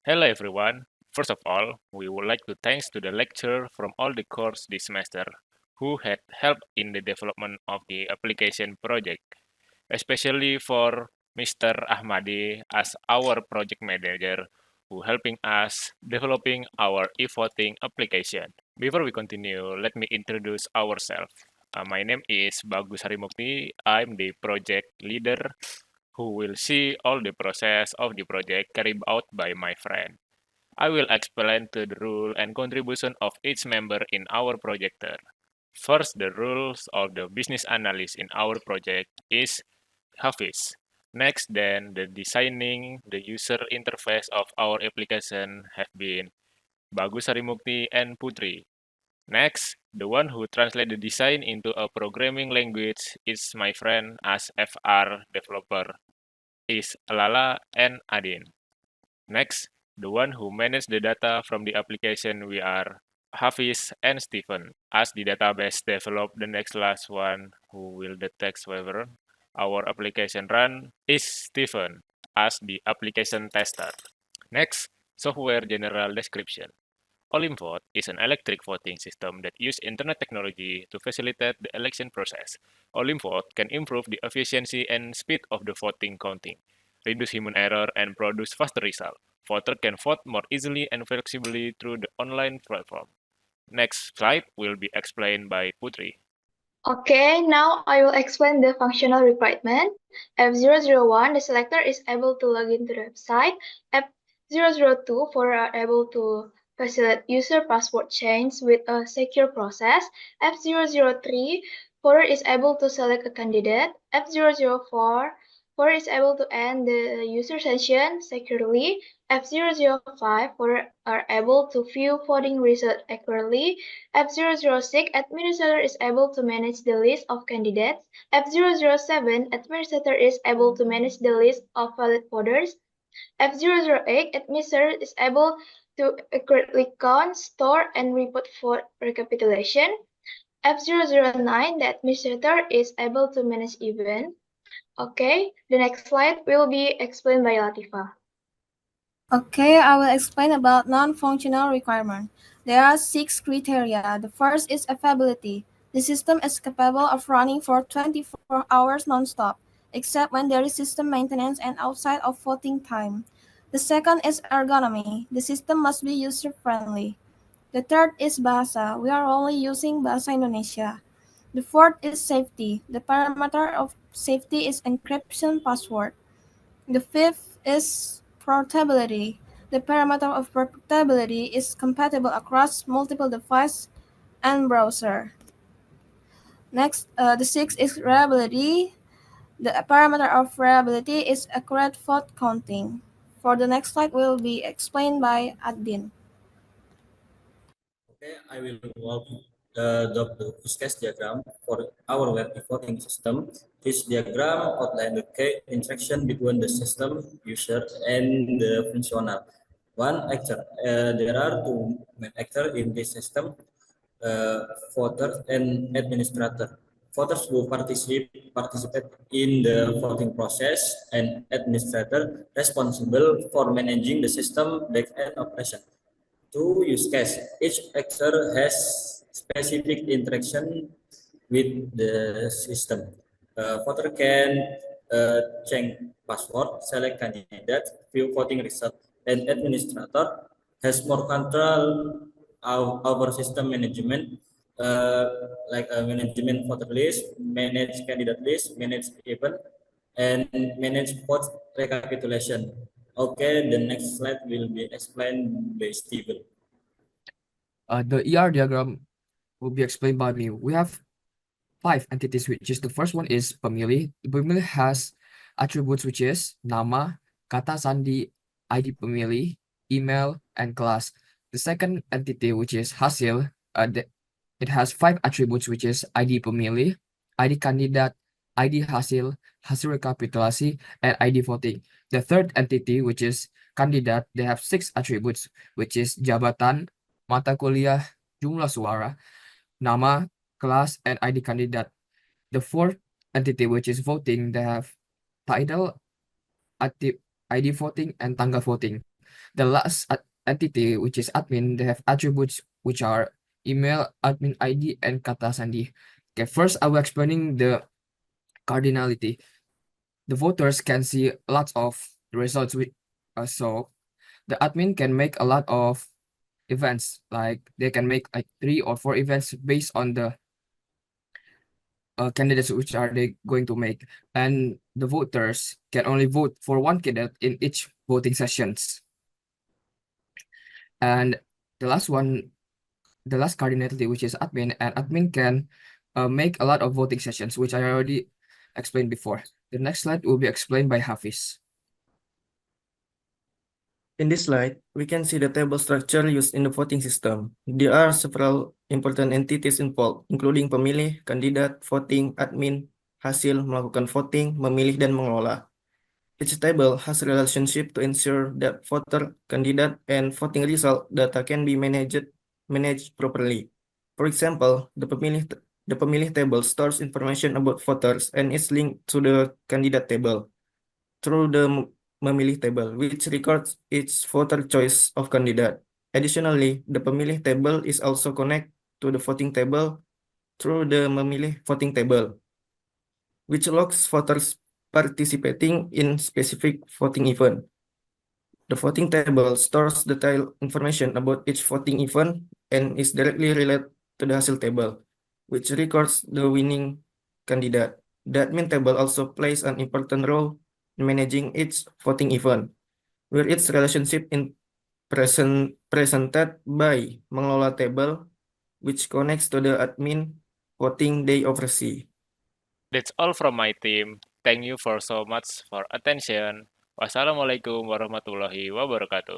Hello everyone. First of all, we would like to thanks to the lecturer from all the course this semester who had helped in the development of the application project, especially for Mr. Ahmadi as our project manager who helping us developing our e-voting application. Before we continue, let me introduce ourselves. My name is Bagus Harimukti. I'm the project leader who will see all the process of the project carried out by my friend. I will explain to the role and contribution of each member in our projector. First, the rules of the business analyst in our project is Hafiz. Next, then the designing the user interface of our application have been Bagus Harimukti and Putri. Next, the one who translate the design into a programming language is my friend as FR developer is Lala and Adin. Next, the one who manage the data from the application we are Hafiz and Stephen. As the database develop, the next last one who will detect whether our application run is Stephen as the application tester. Next, software general description. Olimvote is an electric voting system that uses internet technology to facilitate the election process. Olimvote can improve the efficiency and speed of the voting counting, reduce human error, and produce faster results. Voters can vote more easily and flexibly through the online platform. Next slide will be explained by Putri. Okay, now I will explain the functional requirement. F001, the selector is able to log into the website. F002, for are able to facilitate user password change with a secure process. F003, for is able to select a candidate. F004, for is able to end the user session securely. F005, for are able to view voting results accurately. F006, administrator is able to manage the list of candidates. F007, administrator is able to manage the list of valid voters. F008, administrator is able to accurately count, store, and report vote recapitulation. F009, the administrator is able to manage event. Okay, the next slide will be explained by Latifa. Okay, I will explain about non-functional requirement. There are 6 criteria. The first is availability. The system is capable of running for 24 hours non-stop, except when there is system maintenance and outside of voting time. The second is ergonomy. The system must be user-friendly. The third is bahasa. We are only using Bahasa Indonesia. The fourth is safety. The parameter of safety is encryption password. The fifth is portability. The parameter of portability is compatible across multiple devices and browser. Next, the sixth is reliability. The parameter of reliability is accurate vote counting. For the next slide will be explained by Adin. Okay, I will walk the use case diagram for our web voting system. This diagram outlines the key interaction between the system, user, and the functional. One actor. There are two main actors in this system, uh, voter and administrator. Voters who participate in the voting process and administrator responsible for managing the system back-end operation. Two use case. Each actor has specific interaction with the system. Voter can change password, select candidate, view voting result, and administrator has more control over system management, uh, like management voter list, manage candidate list, manage event, and manage vote recapitulation. Okay, the next slide will be explained by Steven. The ER diagram will be explained by me. We have 5 entities, which is the first one is pemilih. The pemilih has attributes which is nama, kata sandi, ID pemilih, email, and class. The second entity, which is hasil, it has 5 attributes, which is ID pemilih, ID kandidat, ID hasil, hasil rekapitulasi, and ID voting. The third entity, which is kandidat, they have 6 attributes, which is jabatan, mata kuliah, jumlah suara, nama, class, and ID kandidat. The fourth entity, which is voting, they have title, ID voting, and tanggal voting. The last entity, which is admin, they have attributes which are email, admin ID, and kata sandi. Okay, first I will explaining the cardinality. The voters can see lots of results with so the admin can make a lot of events, like they can make like 3 or 4 events based on the candidates which are they going to make, and the voters can only vote for one candidate in each voting sessions. And the last one, the last cardinality, which is admin, and admin can make a lot of voting sessions, which I already explained before. The next slide will be explained by Hafiz. In this slide, we can see the table structure used in the voting system. There are several important entities involved, including pemilih, kandidat, voting, admin, hasil, melakukan voting, memilih, dan mengelola. Each table has a relationship to ensure that voter, candidate, and voting result data can be managed properly. For example, the pemilih table stores information about voters and is linked to the candidate table through the memilih table, which records each voter choice of candidate. Additionally, the pemilih table is also connected to the voting table through the memilih voting table, which logs voters participating in specific voting event. The voting table stores detailed information about each voting event and is directly related to the hasil table, which records the winning candidate. The admin table also plays an important role in managing each voting event, where its relationship in presented by mengelola table, which connects to the admin voting day oversee. That's all from my team. Thank you for so much for attention. Wassalamualaikum warahmatullahi wabarakatuh.